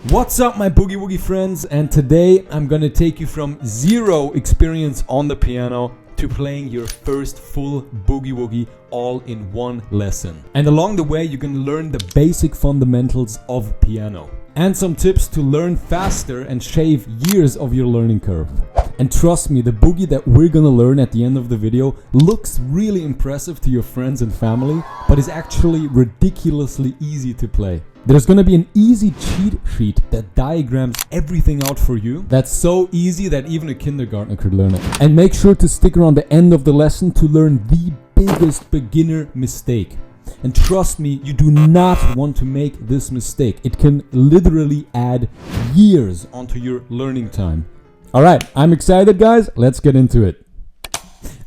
What's up, my Boogie Woogie friends, and today I'm gonna take you from zero experience on the piano to playing your first full Boogie Woogie all in one lesson. And along the way you're gonna learn the basic fundamentals of piano and some tips to learn faster and shave years of your learning curve. And trust me, the boogie that we're gonna learn at the end of the video looks really impressive to your friends and family, but is actually ridiculously easy to play. There's gonna be an easy cheat sheet that diagrams everything out for you. That's so easy that even a kindergartner could learn it. And make sure to stick around the end of the lesson to learn the biggest beginner mistake. And trust me, you do not want to make this mistake. It can literally add years onto your learning time. Alright, I'm excited, guys. Let's get into it.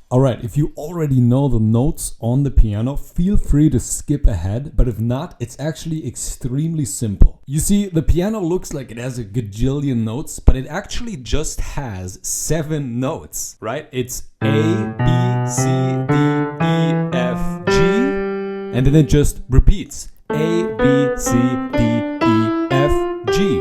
Alright, if you already know the notes on the piano, feel free to skip ahead, but if not, it's actually extremely simple. You see, the piano looks like it has a gajillion notes, but it actually just has 7 notes, right? It's A, B, C, D, E, F, G, and then it just repeats. A, B, C, D, E, F, G.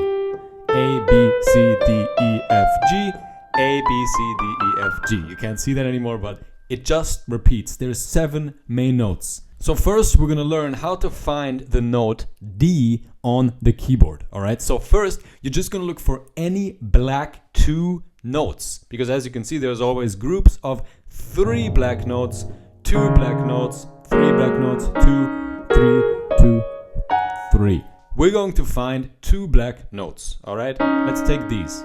A, B, C, D, E, F, G. A, B, C, D, E, F, G. You can't see that anymore, but it just repeats. There's 7 main notes. So first we're gonna learn how to find the note D on the keyboard. Alright, so first you're just gonna look for any black 2 notes, because as you can see there's always groups of 3 black notes, 2 black notes, 3 black notes, 2, 3, 2, 3. We're going to find 2 black notes. Alright, let's take these.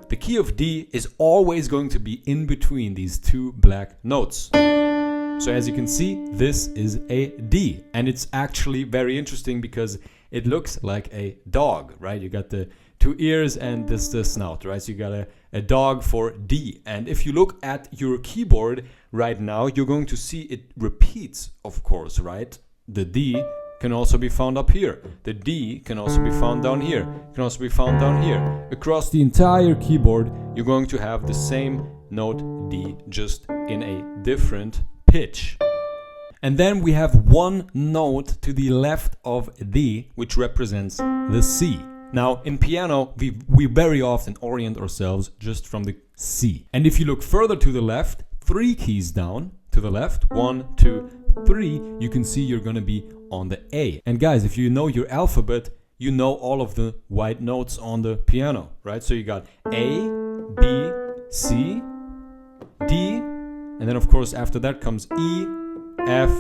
The key of D is always going to be in between these 2 black notes. So as you can see, this is a D, and it's actually very interesting because it looks like a dog, right? You got the 2 ears and the snout, right? So you got a dog for D. And if you look at your keyboard right now, you're going to see it repeats, of course, right? The D can also be found up here. The D can also be found down here. Can also be found down here. Across the entire keyboard, you're going to have the same note D, just in a different pitch. And then we have 1 note to the left of D, which represents the C. Now, in piano, we very often orient ourselves just from the C. And if you look further to the left, 3 keys down to the left, 1, 2, 3, you can see you're gonna be on the A. And guys, if you know your alphabet, you know all of the white notes on the piano, right? So you got A, B, C, D, and then of course after that comes E, F,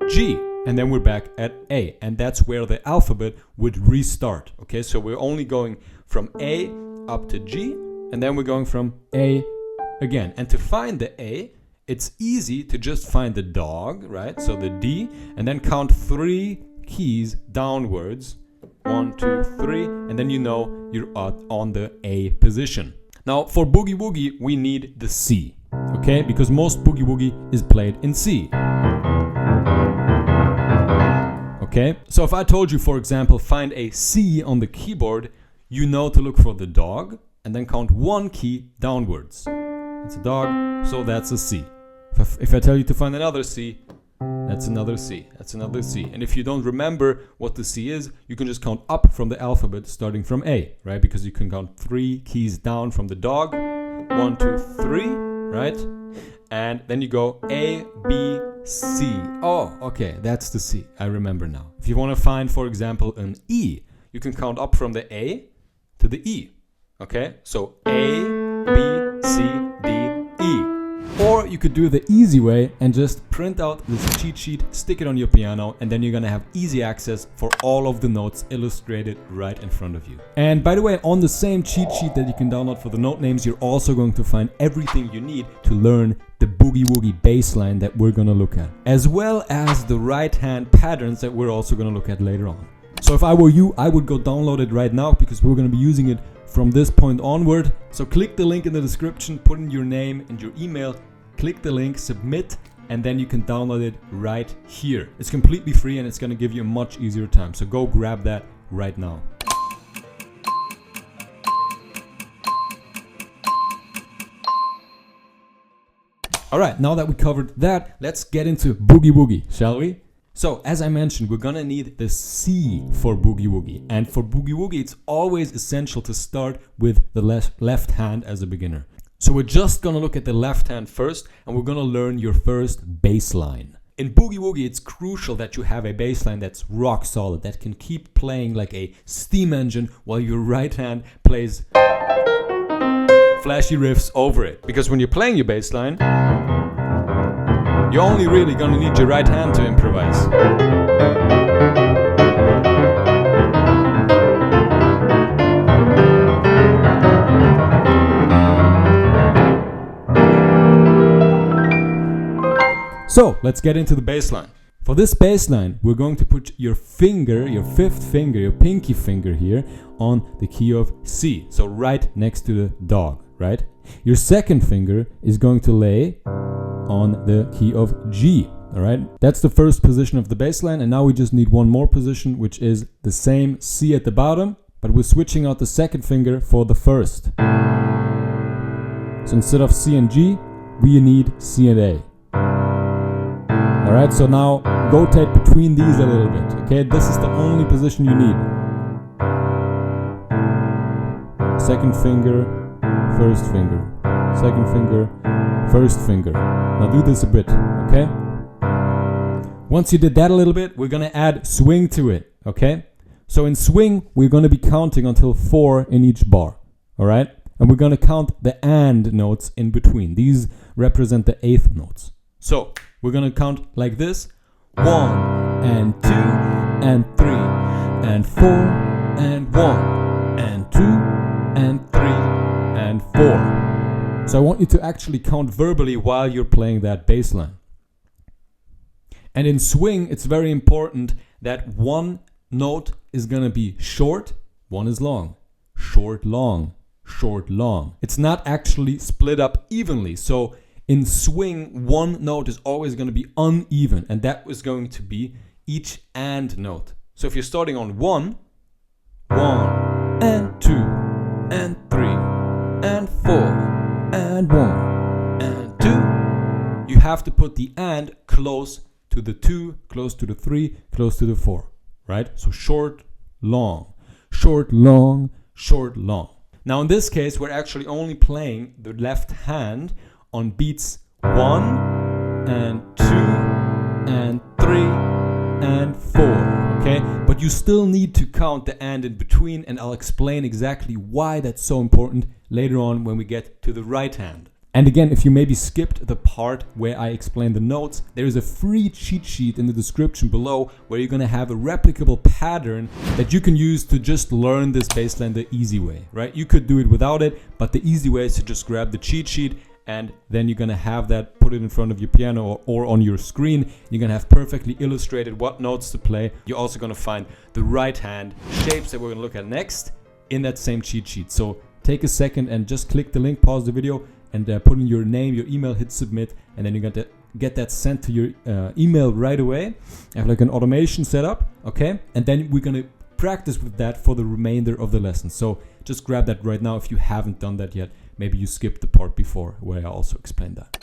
G. And then we're back at A. And that's where the alphabet would restart, okay? So we're only going from A up to G, and then we're going from A again. And to find the A, it's easy to just find the dog, right? So the D, and then count 3 keys downwards. 1, 2, 3, and then you know you're on the A position. Now for Boogie Woogie, we need the C, okay? Because most Boogie Woogie is played in C. Okay? So if I told you, for example, find a C on the keyboard, you know to look for the dog, and then count 1 key downwards. It's a dog, so that's a C. If I tell you to find another C, that's another C, that's another C. And if you don't remember what the C is, you can just count up from the alphabet starting from A, right? Because you can count 3 keys down from the dog. 1, 2, 3, right? And then you go A, B, C. Oh, okay, that's the C. I remember now. If you want to find, for example, an E, you can count up from the A to the E. Okay? So A, B, C, D, E. Or you could do the easy way and just print out this cheat sheet, stick it on your piano, and then you're gonna have easy access for all of the notes illustrated right in front of you. And by the way, on the same cheat sheet that you can download for the note names, you're also going to find everything you need to learn the Boogie Woogie bassline that we're gonna look at, as well as the right hand patterns that we're also gonna look at later on. So if I were you, I would go download it right now because we're gonna be using it from this point onward. So click the link in the description, put in your name and your email, click the link, submit, and then you can download it right here. It's completely free and it's gonna give you a much easier time. So go grab that right now. Alright, now that we covered that, let's get into Boogie Woogie, shall we? So, as I mentioned, we're gonna need the C for Boogie Woogie. And for Boogie Woogie, it's always essential to start with the left hand as a beginner. So we're just gonna look at the left hand first, and we're gonna learn your first bass line. In Boogie Woogie, it's crucial that you have a bass line that's rock solid, that can keep playing like a steam engine while your right hand plays flashy riffs over it. Because when you're playing your bass line, you're only really gonna need your right hand to improvise. So, let's get into the bass line. For this bass line, we're going to put your finger, your fifth finger, your pinky finger here on the key of C. So right next to the dog, right? Your second finger is going to lay on the key of G, all right? That's the first position of the bass line, and now we just need one more position, which is the same C at the bottom, but we're switching out the second finger for the first. So instead of C and G, we need C and A. Alright, so now rotate between these a little bit, okay? This is the only position you need. Second finger, first finger. Second finger, first finger. Now do this a bit, okay? Once you did that a little bit, we're gonna add swing to it, okay? So in swing, we're gonna be counting until 4 in each bar, alright? And we're gonna count the and notes in between. These represent the eighth notes. So, we're gonna count like this: 1 and 2 and 3 and 4 and 1 and 2 and 3 and 4. So I want you to actually count verbally while you're playing that bass line. And in swing, it's very important that one note is gonna be short, one is long. Short, long, short, long. It's not actually split up evenly. So in swing, one note is always going to be uneven, and that is going to be each and note. So if you're starting on 1 and 2 and 3 and 4 and 1 and 2, you have to put the and close to the 2, close to the 3, close to the 4, right? So short, long, short, long, short, long. Now in this case, we're actually only playing the left hand on beats 1 and 2 and 3 and 4, okay? But you still need to count the and in between, and I'll explain exactly why that's so important later on when we get to the right hand. And again, if you maybe skipped the part where I explain the notes, there is a free cheat sheet in the description below where you're gonna have a replicable pattern that you can use to just learn this bass line the easy way, right? You could do it without it, but the easy way is to just grab the cheat sheet, and then you're gonna have that, put it in front of your piano or on your screen. You're gonna have perfectly illustrated what notes to play. You're also gonna find the right hand shapes that we're gonna look at next in that same cheat sheet. So take a second and just click the link, pause the video, and put in your name, your email, hit submit, and then you're gonna get that sent to your email right away. I have like an automation set up, okay? And then we're gonna practice with that for the remainder of the lesson. So just grab that right now if you haven't done that yet. Maybe you skipped the part before where I also explained that.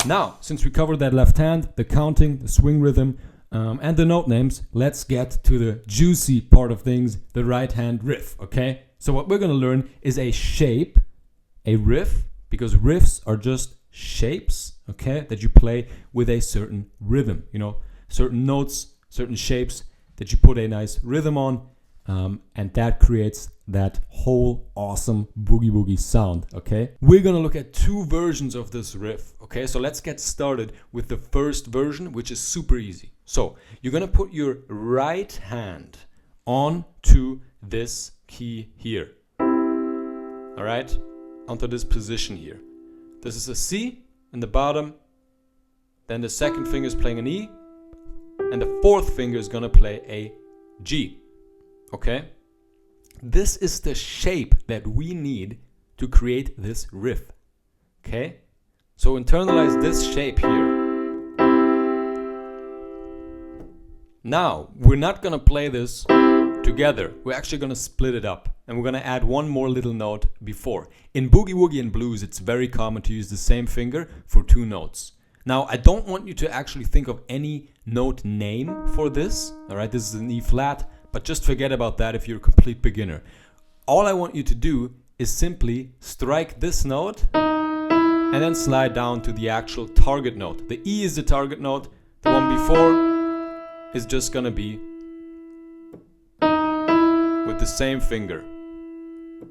Now, since we covered that left hand, the counting, the swing rhythm, and the note names, let's get to the juicy part of things, the right hand riff, okay? So what we're gonna learn is a shape, a riff, because riffs are just shapes, okay, that you play with a certain rhythm, you know, certain notes, certain shapes that you put a nice rhythm on, and that creates that whole awesome boogie woogie sound, okay? We're gonna look at 2 versions of this riff, okay? So let's get started with the first version, which is super easy. So you're gonna put your right hand onto this key here, all right? Onto this position here. This is a C in the bottom, then the second finger is playing an E, and the fourth finger is gonna play a G, okay? This is the shape that we need to create this riff, okay? So internalize this shape here. Now, we're not gonna play this together. We're actually gonna split it up, and we're going to add one more little note before. In boogie woogie and blues, it's very common to use the same finger for 2 notes. Now, I don't want you to actually think of any note name for this. All right, this is an E flat, but just forget about that if you're a complete beginner. All I want you to do is simply strike this note and then slide down to the actual target note. The E is the target note. The one before is just going to be with the same finger.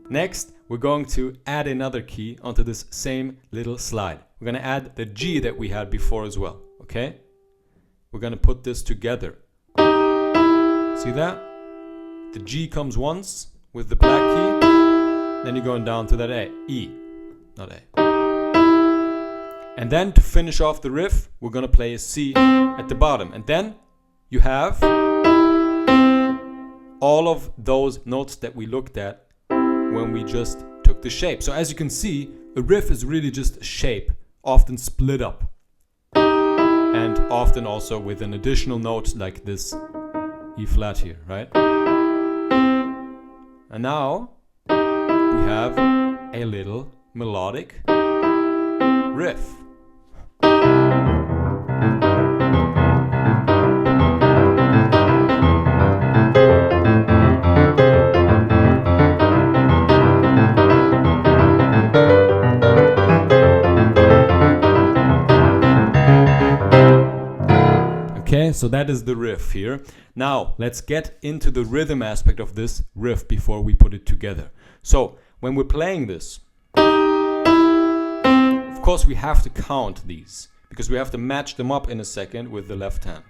Next, we're going to add another key onto this same little slide. We're going to add the G that we had before as well, okay? We're going to put this together. See that? The G comes once with the black key, then you're going down to that A, E, not A. And then to finish off the riff, we're going to play a C at the bottom. And then you have all of those notes that we looked at when we just took the shape. So as you can see, a riff is really just a shape, often split up. And often also with an additional note like this E flat here, right? And now we have a little melodic riff. Okay, so that is the riff here. Now, let's get into the rhythm aspect of this riff before we put it together. So, when we're playing this, of course we have to count these, because we have to match them up in a second with the left hand.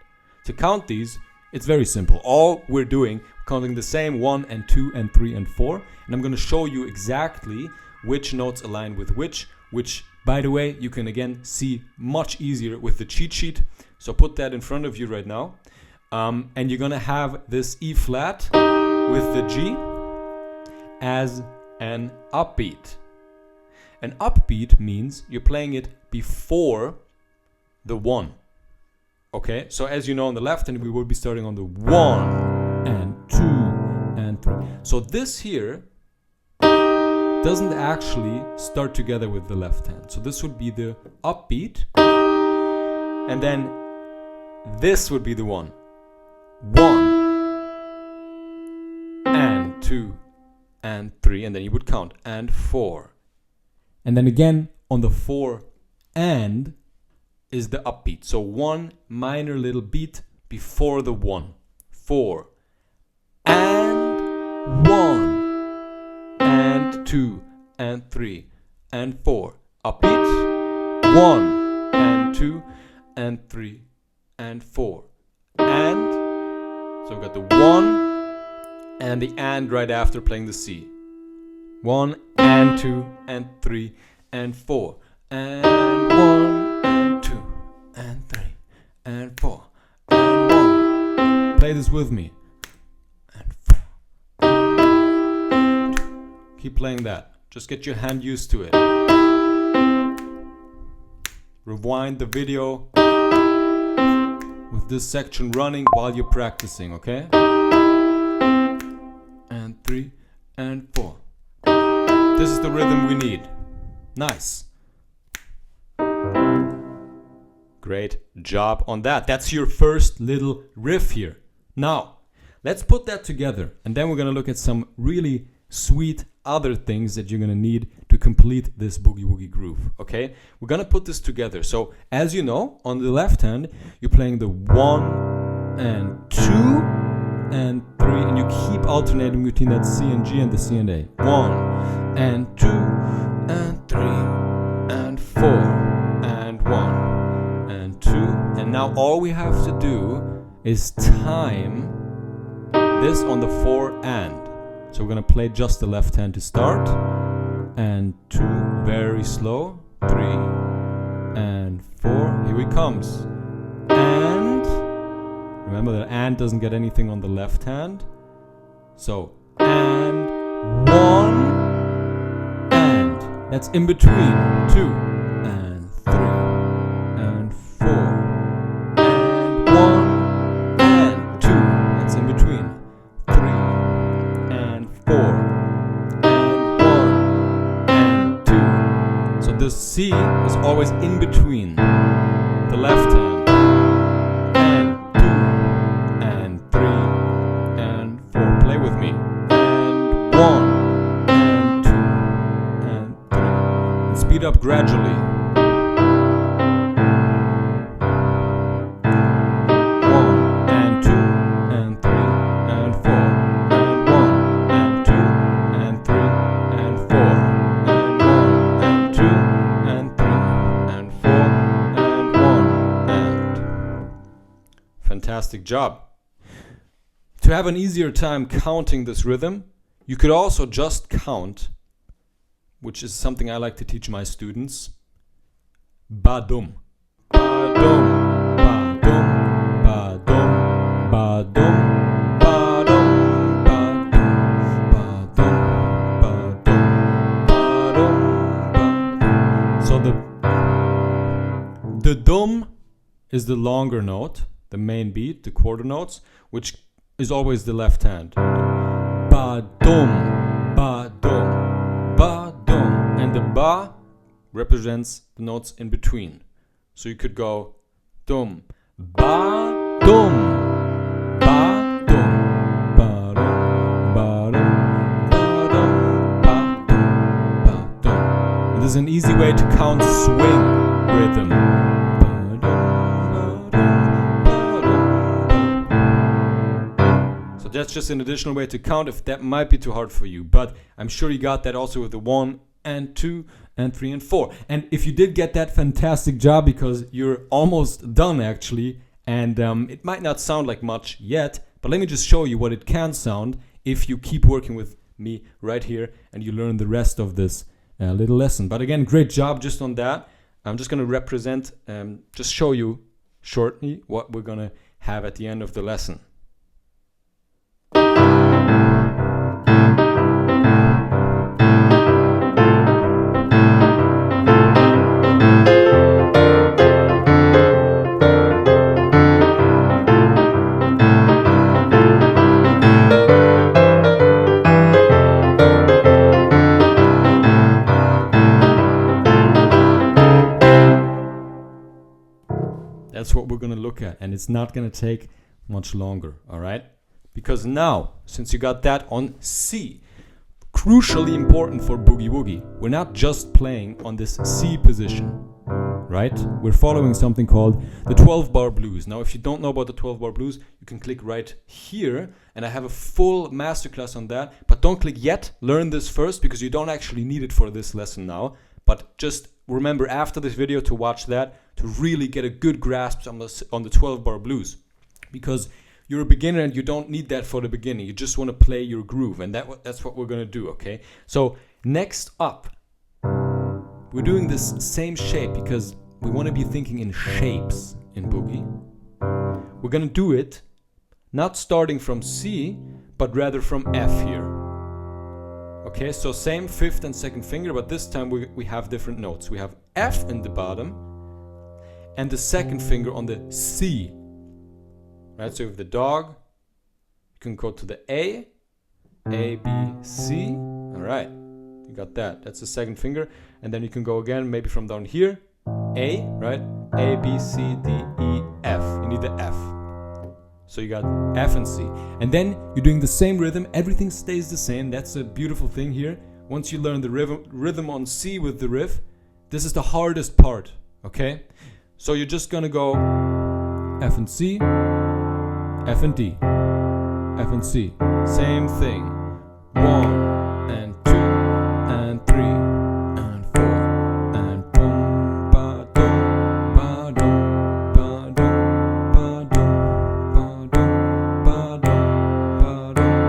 To count these, it's very simple. All we're doing, counting the same 1 and 2 and 3 and 4, and I'm going to show you exactly which notes align with which, by the way, you can again see much easier with the cheat sheet. So put that in front of you right now. And you're going to have this E flat with the G as an upbeat. An upbeat means you're playing it before the 1. Okay, so as you know on the left hand, we will be starting on the 1 and 2 and 3. So this here doesn't actually start together with the left hand. So this would be the upbeat. And then this would be the 1. 1 and 2 and 3, and then you would count, and 4. And then again on the 4 and is the upbeat. So 1 minor little beat before the 1. 4 and 1 and 2 and 3 and 4. Upbeat. 1 and 2 and 3 and 4. And so we got the 1 and the and right after playing the C. 1 and 2 and 3 and 4. And 1 and 2 and 3 and 4 and 1. Play this with me. And 4 and 2. Keep playing that. Just get your hand used to it. Rewind the video with this section running while you're practicing, okay? And 3 and 4. This is the rhythm we need. Nice. Great job on that. That's your first little riff here. Now, let's put that together, and then we're going to look at some really sweet other things that you're going to need to complete this boogie woogie groove, okay? We're going to put this together. So, as you know, on the left hand, you're playing the 1 and 2 and 3, and you keep alternating between that C and G and the C and A. 1 and 2 and 3 and 4 and 1 and 2. And now all we have to do is time this on the 4 and. So we're going to play just the left hand to start. And 2, very slow. 3 and 4. Here he comes. And remember that and doesn't get anything on the left hand. So and 1 and. That's in between. 2 and 3 and 4 and 1 and 2. That's in between. 3 and 4 the C is always in between the left hand. And 2 and 3 and 4. Play with me. And 1 and 2 and 3. And speed up gradually. 1 and 2 and 3 and 4 and 1 and 2 and 3 and 4 and 1 and 2 and 3 and 4 and 1 and. Fantastic job. To have an easier time counting this rhythm, you could also just count, which is something I like to teach my students. Ba-dum. Ba-dum. Ba-dum. Ba-dum. Ba-dum. Ba-dum. Ba-dum. Ba-dum. Ba-dum. Ba-dum. Ba-dum. So the dum is the longer note, the main beat, the quarter notes, which is always the left hand. Ba-dum. Ba-dum. Ba-dum. And the ba represents the notes in between. So you could go dum, ba, dum, ba, dum, ba, dum, ba, dum, ba, dum, ba, dum, ba, dum. And this is an easy way to count swing rhythm. Ba, dum, ba, dum, ba, dum, ba. So that's just an additional way to count if that might be too hard for you. But I'm sure you got that also with the 1 and 2 and 3 and 4. And if you did get that, fantastic job, because you're almost done actually. And it might not sound like much yet, but let me just show you what it can sound if you keep working with me right here and you learn the rest of this little lesson. But again, great job just on that. I'm just going to represent, just show you shortly what we're going to have at the end of the lesson. That's what we're going to look at, and it's not going to take much longer, all right? Because now, since you got that on C, crucially important for Boogie Woogie, we're not just playing on this C position, right? We're following something called the 12-bar blues. Now, if you don't know about the 12-bar blues, you can click right here, and I have a full masterclass on that, but don't click yet. Learn this first, because you don't actually need it for this lesson now, but just remember after this video to watch that to really get a good grasp on the 12-bar blues, because you're a beginner and you don't need that for the beginning. You just want to play your groove, and that's what we're going to do, okay? So next up, we're doing this same shape because we want to be thinking in shapes in Boogie. We're going to do it not starting from C, but rather from F here. Okay, so same fifth and second finger, but this time we have different notes. We have F in the bottom and the second finger on the C. Right, so with the dog, you can go to the A, B, C. All right, you got that. That's the second finger. And then you can go again, maybe from down here. A, right? A, B, C, D, E, F. You need the F. So you got F and C. And then you're doing the same rhythm. Everything stays the same. That's a beautiful thing here. Once you learn the rhythm on C with the riff, this is the hardest part, okay? So you're just gonna go F and C, F and D, F and C. Same thing. 1 and 2 and 3 and 4 and boom, ba dum, ba dum, ba dum, ba dum, ba dum, ba dum, ba dum,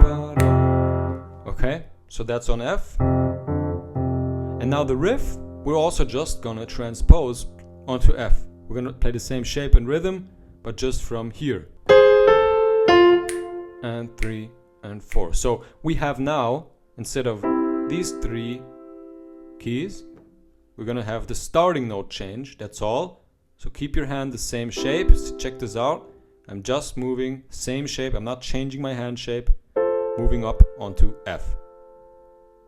ba dum. Okay, so that's on F. And now the riff, we're also just gonna transpose onto F. We're gonna play the same shape and rhythm, but just from here. And 3 and 4. So we have now, instead of these 3 keys, we're gonna have the starting note change, that's all. So keep your hand the same shape. Check this out. I'm just moving same shape. I'm not changing my hand shape. Moving up onto F.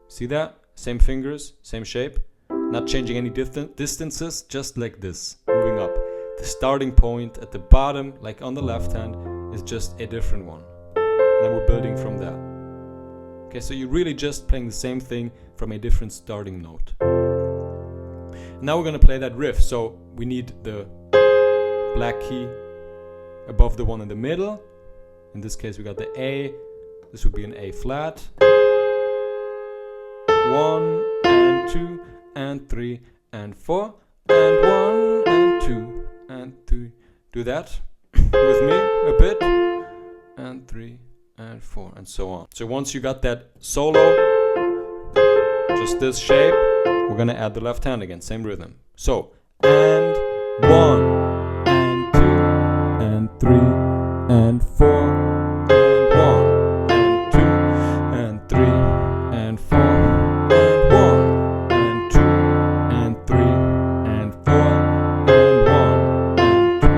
See that? Same fingers, same shape. not changing any distances, just like this, moving up. The starting point at the bottom, like on the left hand, is just a different one. And then we're building from that. Okay, so you're really just playing the same thing from a different starting note. Now we're gonna play that riff, so we need the black key above the one in the middle. In this case we got the A, this would be an A flat. 1 and 2 and 3 and 4 and 1 and 2 and 3. Do that with me a bit. And 3 and 4 and so on. So once you got that solo, just this shape, we're gonna add the left hand again, same rhythm. So, and 1 and 2 and 3 and 4 and 1 and 2 and 3 and 4 and 1 and 2 and 3 and 4 and 1 and 2.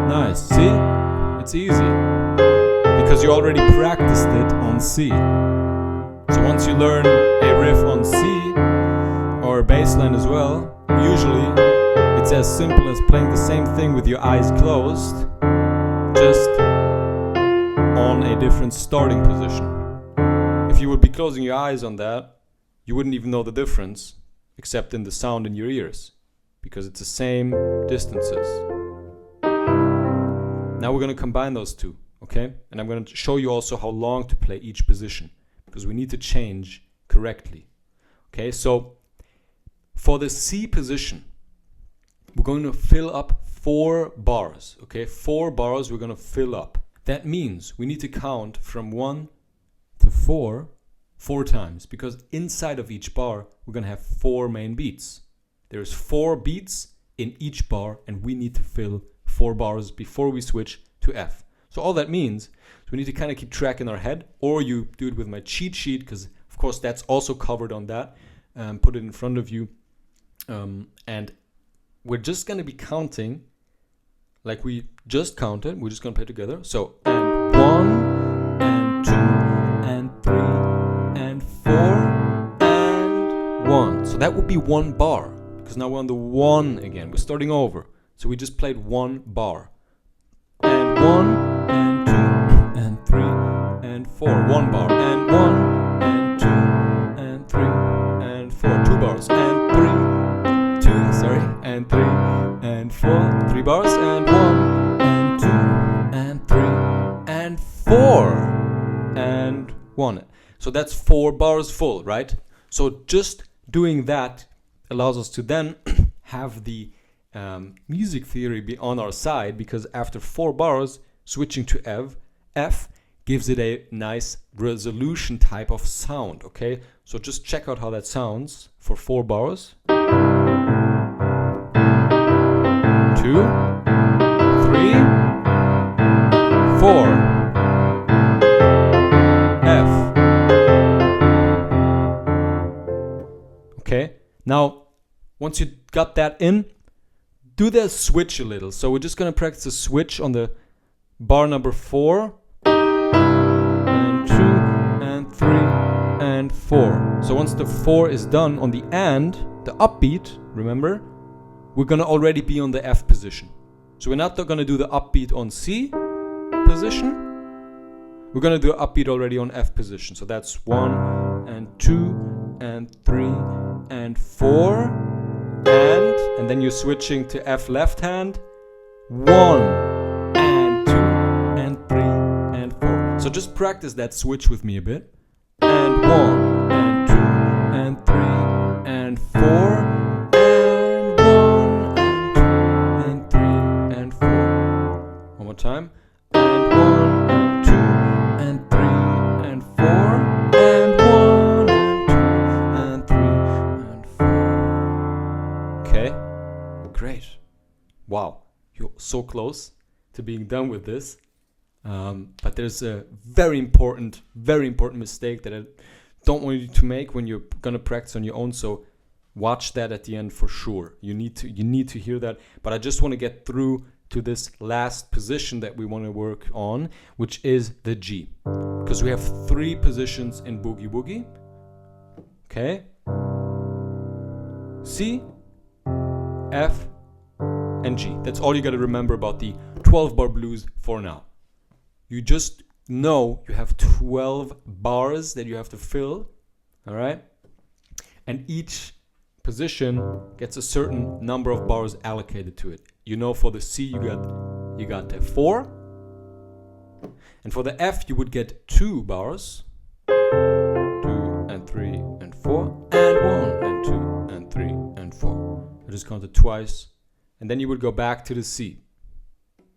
Nice, see? It's easy because you already practiced it on C. So once you learn a riff on C or a bass line as well, usually it's as simple as playing the same thing with your eyes closed, just on a different starting position. If you would be closing your eyes on that, you wouldn't even know the difference, except in the sound in your ears, because it's the same distances. Now we're going to combine those two, okay? And I'm going to show you also how long to play each position, because we need to change correctly. Okay, so for the C position, we're going to fill up 4 bars. Okay, 4 bars we're going to fill up. That means we need to count from 1 to 4 times, because inside of each bar we're going to have 4 main beats. There's 4 beats in each bar, and we need to fill 4 bars before we switch to F. So all that means is we need to kind of keep track in our head, or you do it with my cheat sheet, because of course that's also covered on that. Put it in front of you, and we're just going to be counting like we just counted. We're just going to play together. So, and 1 and 2 and 3 and 4 and 1. So that would be 1 bar, because now we're on the 1 again. We're starting over. So we just played 1 bar. And 1 and 2 and 3 and 4. 1 bar. And 1 and 2 and 3 and 4. 2 bars. And 3, 2, sorry. And 3 and 4. 3 bars. And 1 and 2 and 3 and 4 and 1. So that's 4 bars full, right? So just doing that allows us to then have the music theory be on our side, because after 4 bars, switching to F gives it a nice resolution type of sound, okay? So just check out how that sounds for 4 bars. 2, 3, 4, F. Okay, now once you got that in, do the switch a little. So we're just going to practice a switch on the bar number 4 and 2 and 3 and 4. So once the 4 is done on the and, the upbeat, remember, we're going to already be on the F position. So we're not going to do the upbeat on C position. We're going to do an upbeat already on F position. So that's 1 and 2 and 3 and 4. And then you're switching to F left hand, 1 and 2 and 3 and 4. So just practice that switch with me a bit. And 1 and 2 and 3 and 4 and 1 and 2 and 3 and 4. One more time. And 1 and 2 and 3 and 4 and 1 and 2 and 3 and 4. Okay. Great. Wow, you're so close to being done with this. But there's a very important mistake that I don't want you to make when you're gonna practice on your own. So watch that at the end for sure. You need to hear that. But I just want to get through to this last position that we want to work on, which is the G, because we have 3 positions in Boogie Woogie. Okay. C, F, and G. That's all you got to remember about the 12-bar blues for now. You just know you have 12 bars that you have to fill, all right? And each position gets a certain number of bars allocated to it. You know, for the C you got 4, and for the F you would get 2 bars, 2 and 3 and 4, and 1 and 2 and 3 and 4. I just counted twice, and then you would go back to the C.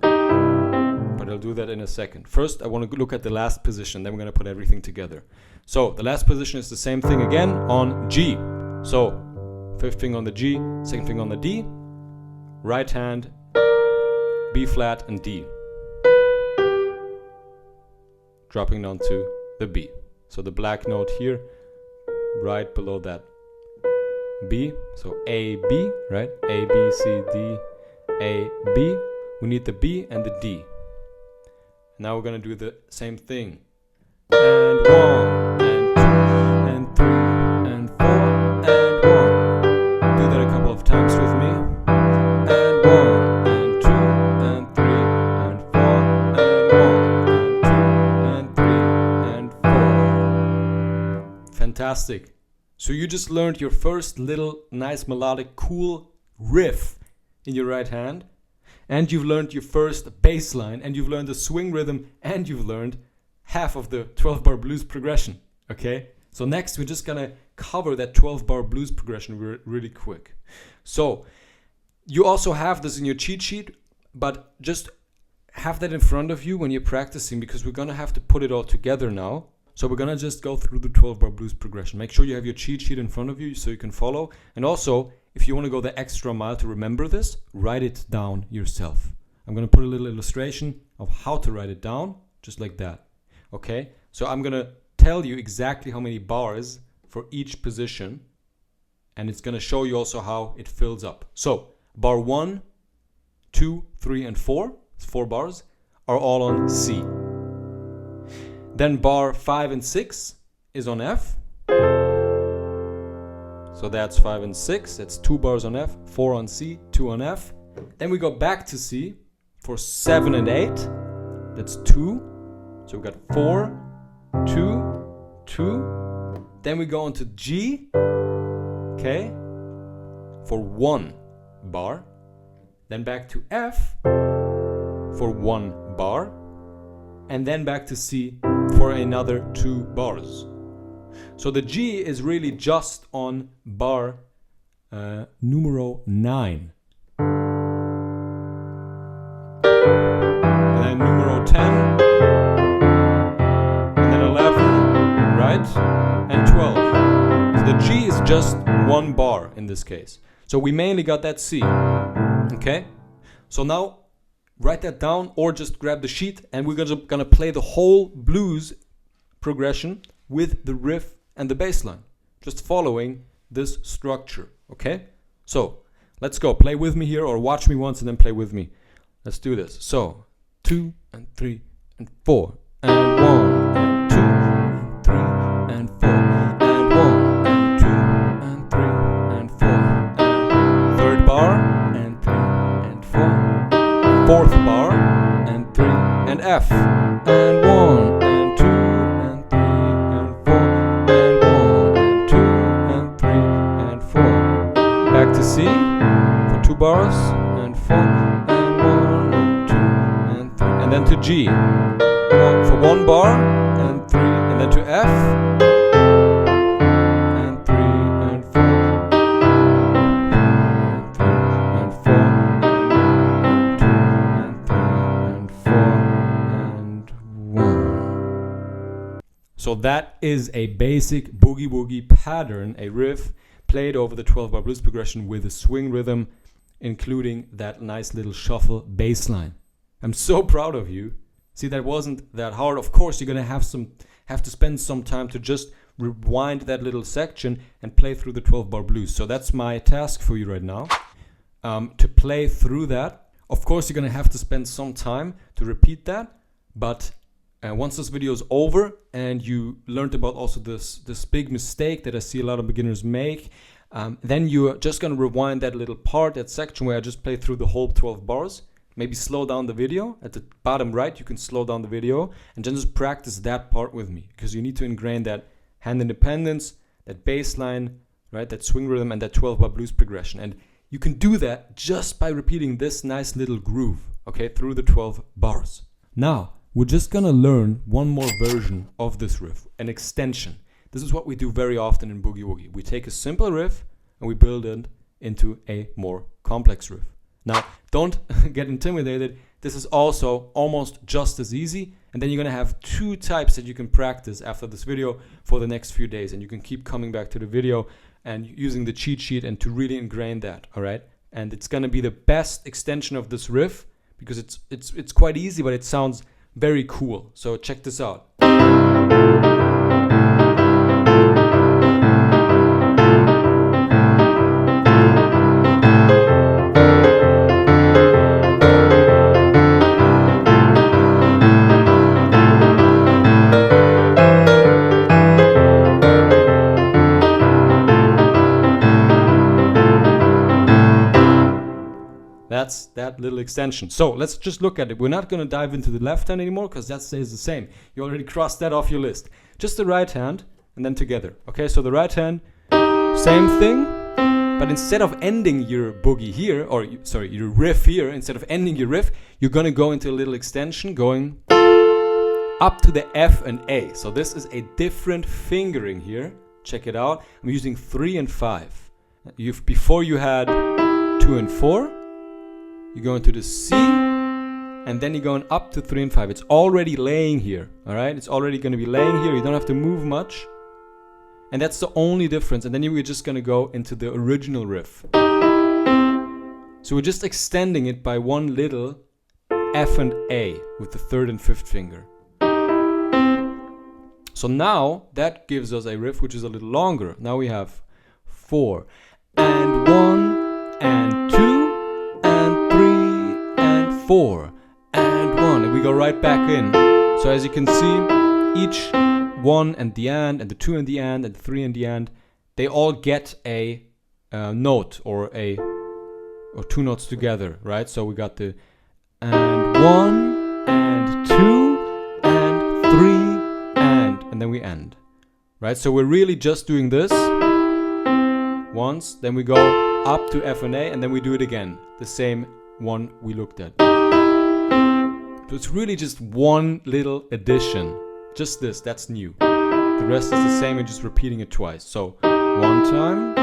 But I'll do that in a second. First, I want to look at the last position, then we're going to put everything together. So the last position is the same thing again on G. So 5th finger on the G, 2nd finger on the D, right hand, B flat and D. Dropping down to the B. So the black note here, right below that B. So A, B, right? A, B, C, D, A, B. We need the B and the D. Now we're going to do the same thing. And 1, and 2, and 3, and 4, and 1. Do that a couple of times with me. And 1, and 2, and 3, and 4, and 1, and 2, and 3, and 4. Fantastic. So you just learned your first little nice melodic cool riff in your right hand. And you've learned your first bass line, and you've learned the swing rhythm, and you've learned half of the 12-bar blues progression, okay? So next we're just gonna cover that 12-bar blues progression really quick. So you also have this in your cheat sheet, but just have that in front of you when you're practicing, because we're gonna have to put it all together now. So we're gonna just go through the 12-bar blues progression. Make sure you have your cheat sheet in front of you so you can follow. And also, if you want to go the extra mile to remember this, write it down yourself. I'm going to put a little illustration of how to write it down, just like that. Okay? So I'm going to tell you exactly how many bars for each position, and it's going to show you also how it fills up. So, bar 1, 2, 3, and 4, it's 4 bars, are all on C. Then bar 5 and 6 is on F. So that's 5 and 6, that's 2 bars on F, 4 on C, 2 on F. Then we go back to C for 7 and 8, that's 2. So we've got 4, 2, 2. Then we go on to G, okay, for 1 bar. Then back to F for 1 bar. And then back to C for another 2 bars. So the G is really just on bar numero 9. And then numero 10. And then 11, right? And 12. So the G is just 1 bar in this case. So we mainly got that C. Okay? So now write that down or just grab the sheet, and we're gonna play the whole blues progression with the riff and the bass line, just following this structure, okay? So let's go. Play with me here, or watch me once and then play with me. Let's do this. So 2 and 3 and 4 and 1 and 2 and 3 and 4 and 1 and 2 and 3 and 4 and 3rd bar and 3 and 4, 4th bar and 3 and F and 1 and 2 and 3 and 4 and 1 and 2 and 3 and 4. Back to C for 2 bars and 4 and 1 and 2 and 3, and then to G for 1 bar and 3, and then to F and 3 and 4 and 3 and 4 and 2 and 3 and 4 and 1. So that is a basic boogie woogie pattern, a riff played over the 12-bar blues progression with a swing rhythm, including that nice little shuffle bass line. I'm so proud of you. See, that wasn't that hard. Of course, you're gonna have to spend some time to just rewind that little section and play through the 12-bar blues. So that's my task for you right now, to play through that. Of course, you're gonna have to spend some time to repeat that, but once this video is over and you learned about also this big mistake that I see a lot of beginners make, Then you're just going to rewind that little part, that section where I just played through the whole 12 bars. Maybe slow down the video. At the bottom right, you can slow down the video and then just practice that part with me, because you need to ingrain that hand independence, that bass line, right, that swing rhythm, and that 12-bar blues progression. And you can do that just by repeating this nice little groove, okay, through the 12 bars. Now, we're just gonna learn one more version of this riff, an extension. This is what we do very often in Boogie Woogie. We take a simple riff and we build it into a more complex riff. Now, don't get intimidated. This is also almost just as easy. And then you're gonna have 2 types that you can practice after this video for the next few days. And you can keep coming back to the video and using the cheat sheet and to really ingrain that, all right? And it's gonna be the best extension of this riff because it's quite easy, but it sounds very cool. So check this out. That's that little extension. So let's just look at it. We're not going to dive into the left hand anymore because that stays the same. You already crossed that off your list. Just the right hand and then together. Okay, so the right hand, same thing, but instead of ending your boogie here, or sorry, your riff here, instead of ending your riff, you're going to go into a little extension going up to the F and A. So this is a different fingering here. Check it out. I'm using 3 and 5. Before you had 2 and 4. You go into the C, and then you're going up to 3 and 5. It's already laying here, all right? It's already going to be laying here. You don't have to move much. And that's the only difference. And then we're just going to go into the original riff. So we're just extending it by one little F and A with the 3rd and 5th finger. So now that gives us a riff which is a little longer. Now we have 4 and 1 and 2. 4 and 1, and we go right back in. So as you can see, each 1 and the and the 2 and the and the 3 and the and, they all get a note or 2 notes together, right? So we got the and 1 and 2 and 3 and then we end, right? So we're really just doing this once, then we go up to F and A, and then we do it again, the same one we looked at. So it's really just one little addition. Just this, that's new. The rest is the same, and just repeating it twice. So 1 time,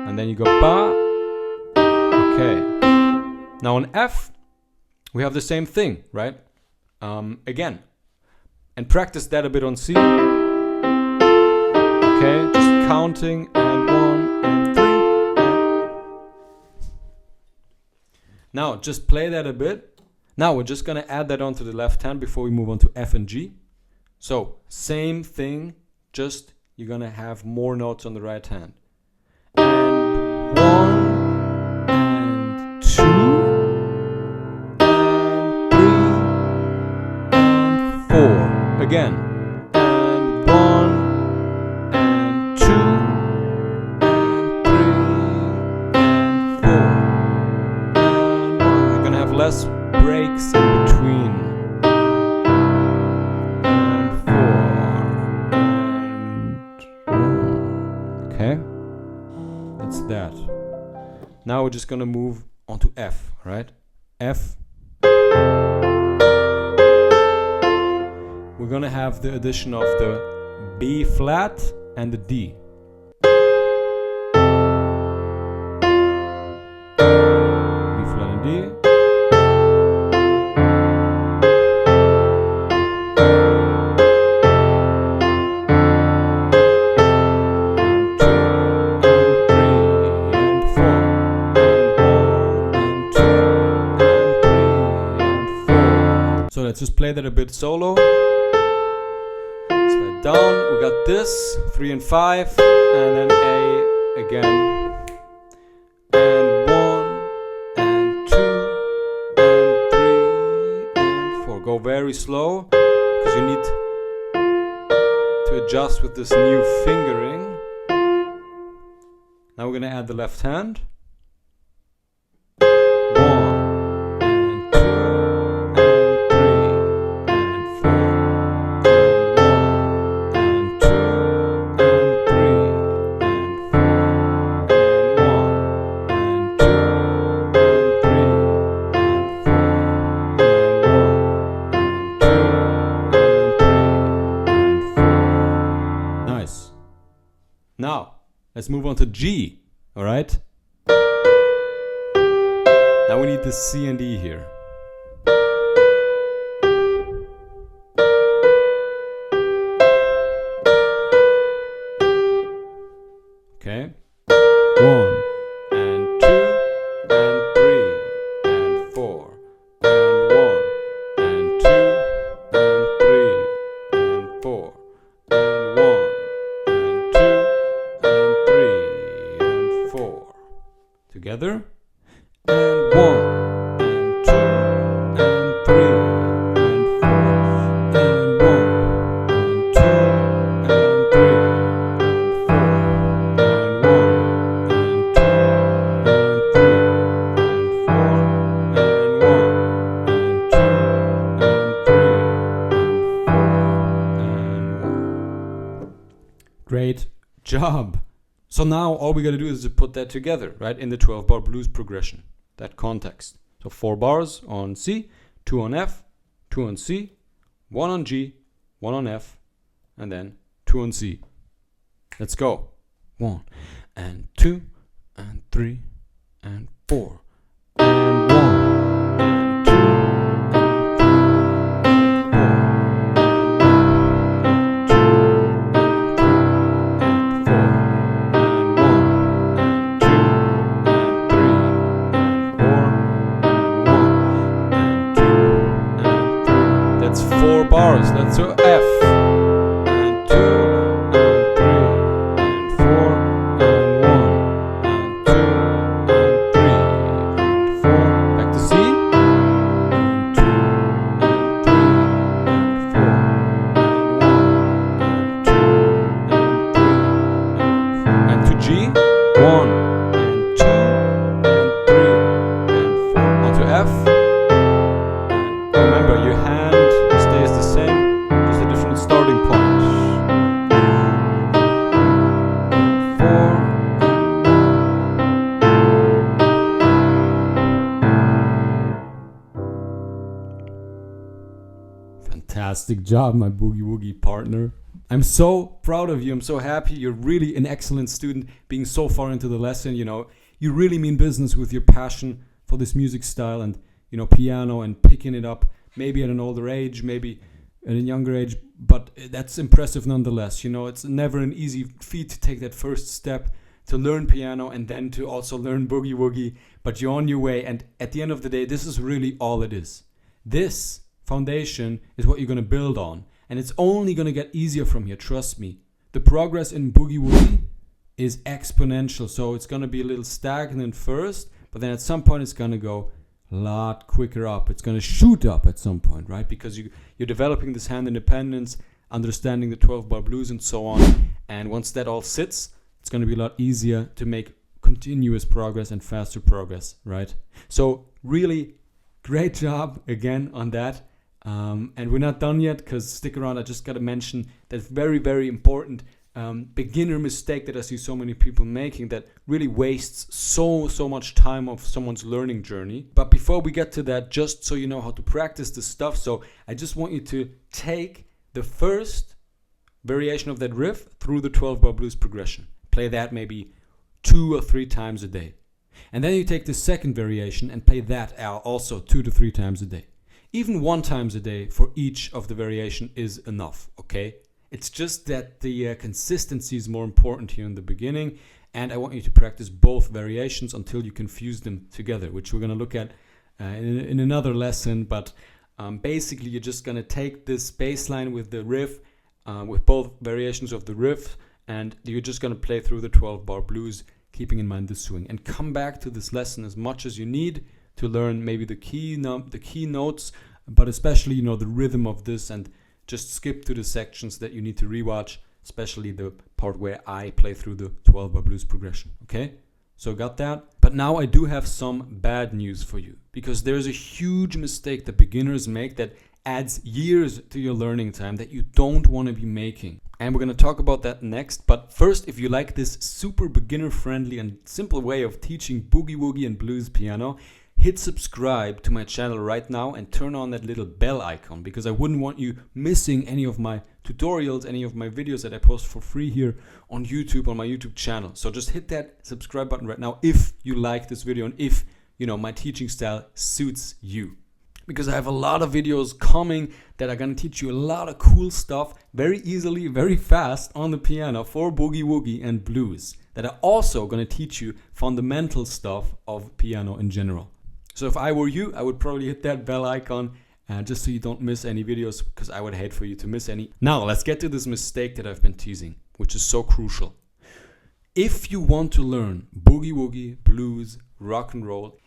and then you go ba. Okay. Now on F, we have the same thing, right? Again. And practice that a bit on C. Okay, just counting, and 1 and 3. Now, just play that a bit. Now, we're just going to add that onto the left hand before we move on to F and G. So, same thing, just you're going to have more notes on the right hand. And 1, and 2, and 3, and 4. Again. And 1, and 2, and 3, and 4. And 1. You're going to have less breaks in between. And 4 and 1. Okay, that's that. Now we're just gonna move on to F, right? F. We're gonna have the addition of the B flat and the D. B flat and D. Let's just play that a bit solo. Slide down. We got this 3 and 5, and then A again, and 1 and 2 and 3 and 4. Go very slow because you need to adjust with this new fingering. Now we're gonna add the left hand. 1 and 2 and 3 and 4 and 1 and 2 and 3 and 4 and 1 and 2 and 3 and 4 and 1 and 2 and 3 and 4. Nice. Now let's move on to G. All right. Now we need the C and E here. Okay. 1 and 2 and 3 and 4 and 1 and 2 and 3 and 4 and 1 and 2 and 3 and 4. Together. And 1 and 2 and 3 and 4 and 1 and 2 and 3 and 4 and 1 and 2 and 3 and 4 and 1 and 2 and 3 and 4 and 1. Great job. So now all we gotta do is to put that together, right, in the 12-bar blues progression. That context. So 4 bars on C, 2 on F, 2 on C, 1 on G, 1 on F, and then 2 on C. Let's go. 1 and 2 and 3 and 4 and 1 and 2 and 3 and 4 and 1 and 2 4 bars. Let's do F and 2 and 3 and 4 and 1 and 2 and 3 and 4. Back to C. And 2 and 3 and 4 and 1 and 2 and 3 and 4. And to G. 1 and 2 and 3 and 4. On to F. Remember, your hand stays the same, just a different starting point. 4 Fantastic job, my Boogie Woogie partner. I'm so proud of you. I'm so happy. You're really an excellent student, being so far into the lesson. You know, you really mean business with your passion for this music style and, you know, piano and picking it up, maybe at an older age, maybe at a younger age, but that's impressive nonetheless. You know, it's never an easy feat to take that first step to learn piano and then to also learn Boogie Woogie, but you're on your way, and at the end of the day, this is really all it is. This foundation is what you're going to build on, and it's only going to get easier from here, trust me. The progress in Boogie Woogie is exponential, so it's going to be a little stagnant first, but then at some point it's going to go a lot quicker up. It's going to shoot up at some point, right? Because you're developing this hand independence, understanding the 12-bar blues and so on, and once that all sits, it's going to be a lot easier to make continuous progress and faster progress, right? So really great job again on that. And we're not done yet, because stick around, I just got to mention that very, very important beginner mistake that I see so many people making that really wastes so much time of someone's learning journey. But before we get to that, just so you know how to practice this stuff, so I just want you to take the first variation of that riff through the 12-bar blues progression. Play that maybe 2 or 3 times a day. And then you take the second variation and play that also 2 to 3 times a day. Even 1 times a day for each of the variation is enough, okay? It's just that the consistency is more important here in the beginning, and I want you to practice both variations until you can fuse them together, which we're going to look at in another lesson. But basically, you're just going to take this bass line with the riff, with both variations of the riff, and you're just going to play through the 12-bar blues, keeping in mind the swing, and come back to this lesson as much as you need to learn maybe the key notes, but especially, you know, the rhythm of this, and just skip to the sections that you need to rewatch especially the part where I play through the 12-bar blues progression, okay? So got that? But now I do have some bad news for you, because there's a huge mistake that beginners make that adds years to your learning time that you don't want to be making. And we're going to talk about that next. But first, if you like this super beginner-friendly and simple way of teaching boogie woogie and blues piano, hit subscribe to my channel right now and turn on that little bell icon, because I wouldn't want you missing any of my tutorials, any of my videos that I post for free here on YouTube, on my YouTube channel. So just hit that subscribe button right now if you like this video and if, my teaching style suits you. Because I have a lot of videos coming that are going to teach you a lot of cool stuff very easily, very fast on the piano for boogie woogie and blues, that are also going to teach you fundamental stuff of piano in general. So if I were you, I would probably hit that bell icon just so you don't miss any videos, because I would hate for you to miss any. Now let's get to this mistake that I've been teasing, which is so crucial. If you want to learn boogie woogie, blues, rock and roll,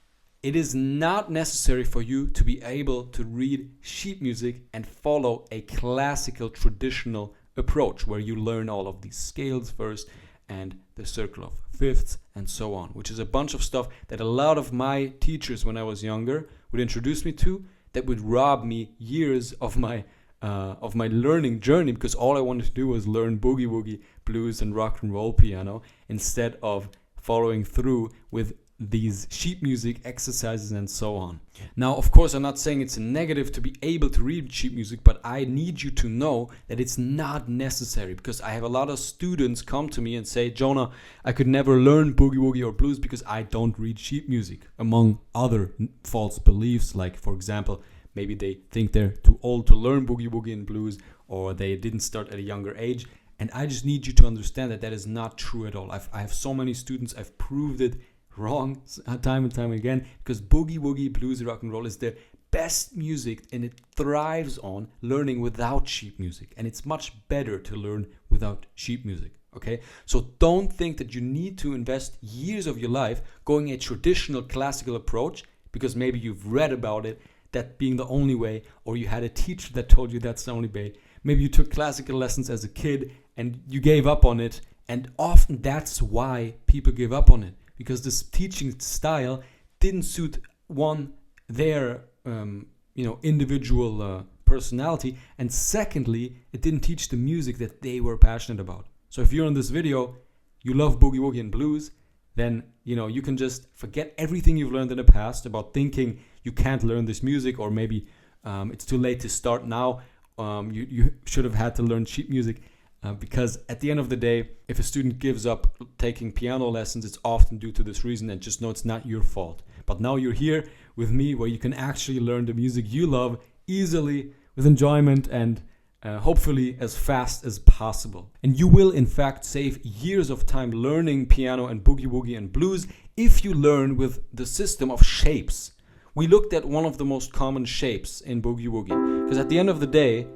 it is not necessary for you to be able to read sheet music and follow a classical traditional approach where you learn all of these scales first and the circle of fifths and so on, which is a bunch of stuff that a lot of my teachers when I was younger would introduce me to, that would rob me years of my learning journey, because all I wanted to do was learn boogie woogie, blues and rock and roll piano instead of following through with these sheet music exercises and so on. Now, of course, I'm not saying it's a negative to be able to read sheet music, but I need you to know that it's not necessary, because I have a lot of students come to me and say, Jonah, I could never learn boogie woogie or blues because I don't read sheet music, among other false beliefs, like, for example, maybe they think they're too old to learn boogie woogie and blues, or they didn't start at a younger age. And I just need you to understand that that is not true at all. I have so many students, I've proved it wrong time and time again, because boogie woogie, blues, rock and roll is the best music, and it thrives on learning without sheet music, and it's much better to learn without sheet music. Okay, so don't think that you need to invest years of your life going a traditional classical approach because maybe you've read about it, that being the only way, or you had a teacher that told you that's the only way. Maybe you took classical lessons as a kid and you gave up on it, and often that's why people give up on it, because this teaching style didn't suit their individual personality, and secondly, it didn't teach the music that they were passionate about. So if you're in this video, you love boogie woogie and blues, then you can just forget everything you've learned in the past about thinking you can't learn this music, or maybe it's too late to start now. You should have had to learn sheet music. Because at the end of the day, if a student gives up taking piano lessons, it's often due to this reason, and just know it's not your fault. But now you're here with me, where you can actually learn the music you love easily, with enjoyment, and hopefully as fast as possible. And you will in fact save years of time learning piano and boogie woogie and blues if you learn with the system of shapes. We looked at one of the most common shapes in boogie woogie, because at the end of the day,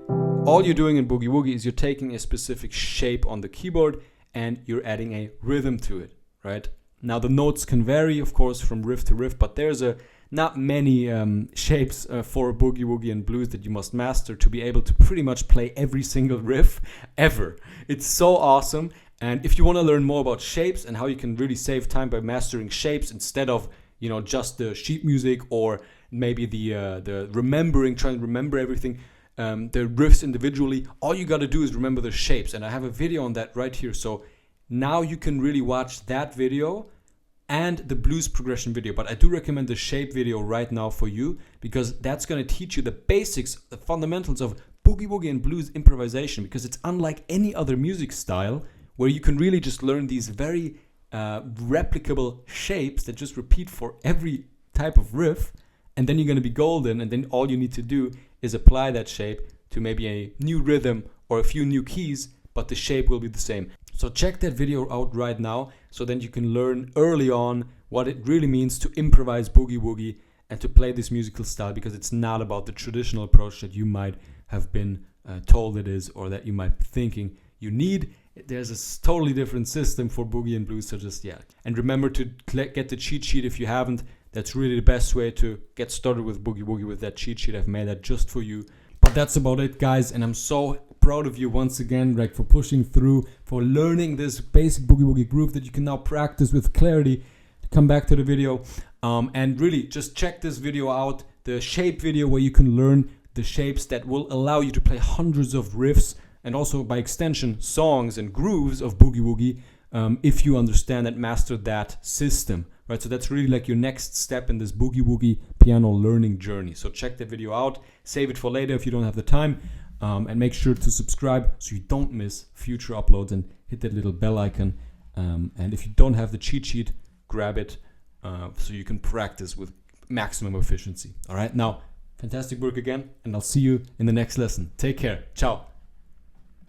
all you're doing in boogie woogie is you're taking a specific shape on the keyboard and you're adding a rhythm to it, right? Now the notes can vary, of course, from riff to riff, but there's not many shapes for boogie woogie and blues that you must master to be able to pretty much play every single riff ever. It's so awesome. And if you want to learn more about shapes and how you can really save time by mastering shapes instead of just the sheet music, or maybe the trying to remember everything, the riffs individually, all you got to do is remember the shapes, and I have a video on that right here. So now you can really watch that video and the blues progression video, but I do recommend the shape video right now for you, because that's going to teach you the basics, the fundamentals of boogie woogie and blues improvisation, because it's unlike any other music style where you can really just learn these very replicable shapes that just repeat for every type of riff, and then you're going to be golden, and then all you need to do is apply that shape to maybe a new rhythm or a few new keys, but the shape will be the same. So check that video out right now, so then you can learn early on what it really means to improvise boogie woogie and to play this musical style, because it's not about the traditional approach that you might have been told it is, or that you might be thinking you need. There's a totally different system for boogie and blues, so just and remember to get the cheat sheet if you haven't. That's really the best way to get started with boogie woogie, with that cheat sheet. I've made that just for you. But that's about it, guys, and I'm so proud of you once again, like for pushing through, for learning this basic boogie woogie groove that you can now practice with clarity. Come back to the video and really just check this video out, the shape video where you can learn the shapes that will allow you to play hundreds of riffs and also by extension songs and grooves of boogie woogie if you understand and master that system, right? So that's really like your next step in this boogie woogie piano learning journey. So check the video out, save it for later if you don't have the time, and make sure to subscribe so you don't miss future uploads, and hit that little bell icon. And if you don't have the cheat sheet, grab it so you can practice with maximum efficiency. All right, now fantastic work again, and I'll see you in the next lesson. Take care. Ciao.